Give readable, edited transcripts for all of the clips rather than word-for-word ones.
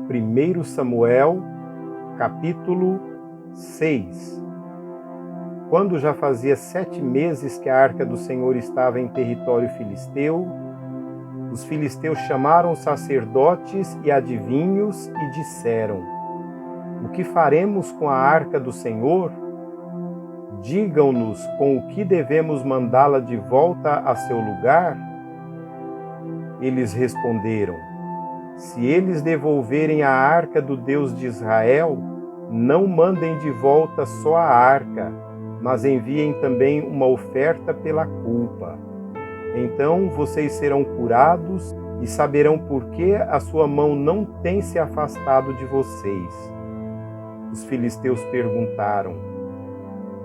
1 Samuel, capítulo 6. Quando já fazia 7 meses que a arca do Senhor estava em território filisteu, os filisteus chamaram sacerdotes e adivinhos e disseram: "O que faremos com a arca do Senhor? Digam-nos com o que devemos mandá-la de volta a seu lugar?" Eles responderam: "Se eles devolverem a arca do Deus de Israel, não mandem de volta só a arca, mas enviem também uma oferta pela culpa. Então vocês serão curados e saberão por que a sua mão não tem se afastado de vocês." Os filisteus perguntaram: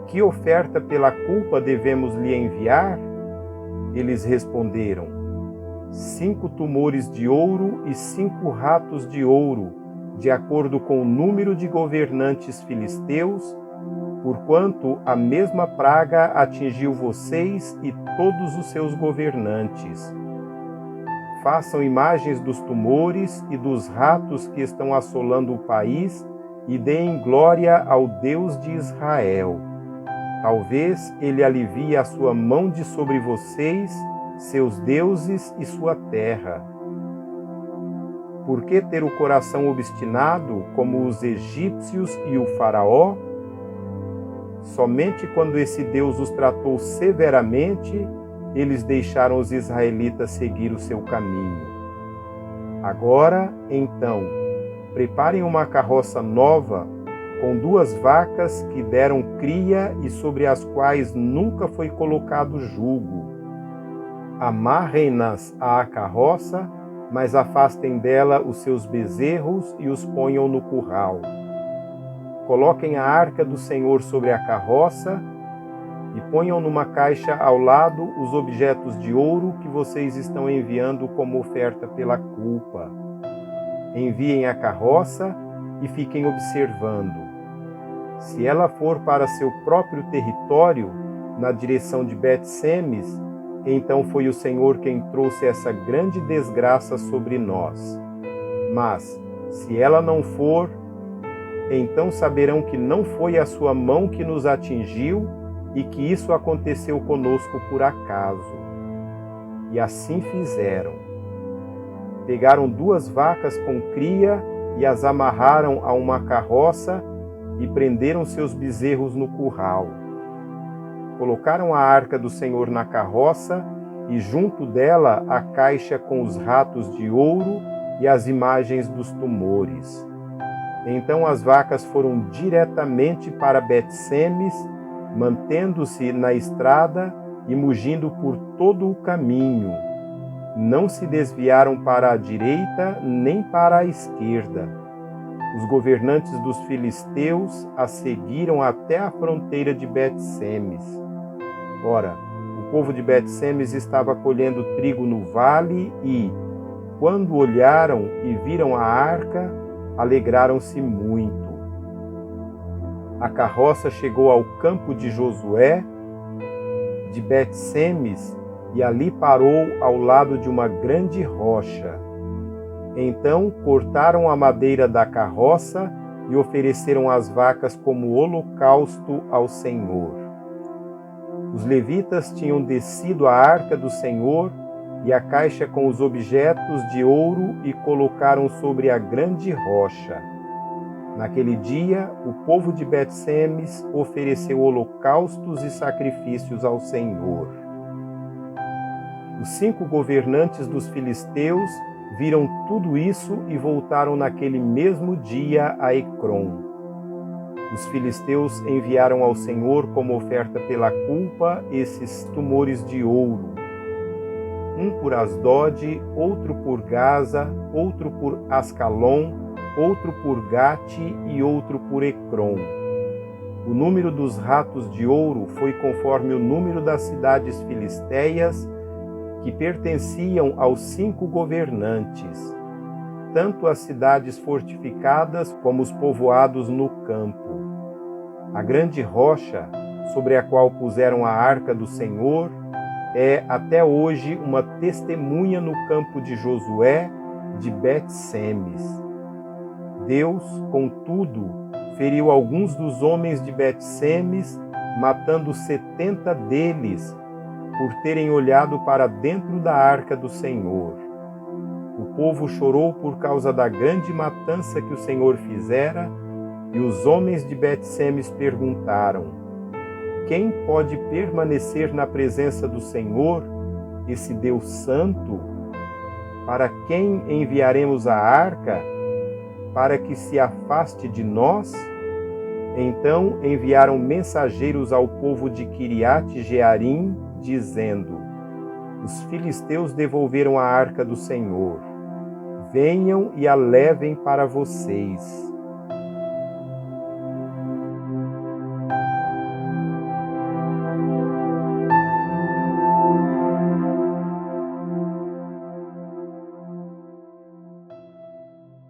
"Que oferta pela culpa devemos lhe enviar?" Eles responderam: 5 tumores de ouro e 5 ratos de ouro, de acordo com o número de governantes filisteus, porquanto a mesma praga atingiu vocês e todos os seus governantes. Façam imagens dos tumores e dos ratos que estão assolando o país e deem glória ao Deus de Israel. Talvez ele alivie a sua mão de sobre vocês, seus deuses e sua terra. Por que ter o coração obstinado como os egípcios e o faraó? Somente quando esse Deus os tratou severamente, eles deixaram os israelitas seguir o seu caminho. Agora, então, preparem uma carroça nova, com 2 vacas que deram cria e sobre as quais nunca foi colocado jugo. Amarrem-nas à carroça, mas afastem dela os seus bezerros e os ponham no curral. Coloquem a arca do Senhor sobre a carroça e ponham numa caixa ao lado os objetos de ouro que vocês estão enviando como oferta pela culpa. Enviem a carroça e fiquem observando. Se ela for para seu próprio território, na direção de Bet-Semes, então foi o Senhor quem trouxe essa grande desgraça sobre nós. Mas, se ela não for, então saberão que não foi a sua mão que nos atingiu e que isso aconteceu conosco por acaso." E assim fizeram. Pegaram 2 vacas com cria e as amarraram a uma carroça e prenderam seus bezerros no curral. Colocaram a arca do Senhor na carroça e junto dela a caixa com os ratos de ouro e as imagens dos tumores. Então as vacas foram diretamente para Bet-Semes, mantendo-se na estrada e mugindo por todo o caminho. Não se desviaram para a direita nem para a esquerda. Os governantes dos filisteus a seguiram até a fronteira de Bet-Semes. Ora, o povo de Bet-Semes estava colhendo trigo no vale e, quando olharam e viram a arca, alegraram-se muito. A carroça chegou ao campo de Josué, de Bet-Semes, e ali parou ao lado de uma grande rocha. Então cortaram a madeira da carroça e ofereceram as vacas como holocausto ao Senhor. Os levitas tinham descido a arca do Senhor e a caixa com os objetos de ouro e colocaram sobre a grande rocha. Naquele dia, o povo de Bet-Semes ofereceu holocaustos e sacrifícios ao Senhor. Os 5 governantes dos filisteus viram tudo isso e voltaram naquele mesmo dia a Ecrom. Os filisteus enviaram ao Senhor como oferta pela culpa esses tumores de ouro. Um por Asdod, outro por Gaza, outro por Ascalon, outro por Gate e outro por Ecrom. O número dos ratos de ouro foi conforme o número das cidades filisteias que pertenciam aos 5 governantes, tanto as cidades fortificadas como os povoados no campo. A grande rocha, sobre a qual puseram a arca do Senhor, é até hoje uma testemunha no campo de Josué, de Bet-Semes. Deus, contudo, feriu alguns dos homens de Bet-Semes, matando 70 deles, por terem olhado para dentro da arca do Senhor. O povo chorou por causa da grande matança que o Senhor fizera, e os homens de Bet-Semes perguntaram: quem pode permanecer na presença do Senhor, esse Deus santo? Para quem enviaremos a arca, para que se afaste de nós? Então enviaram mensageiros ao povo de Quiriate-Jearim, dizendo: os filisteus devolveram a arca do Senhor. Venham e a levem para vocês.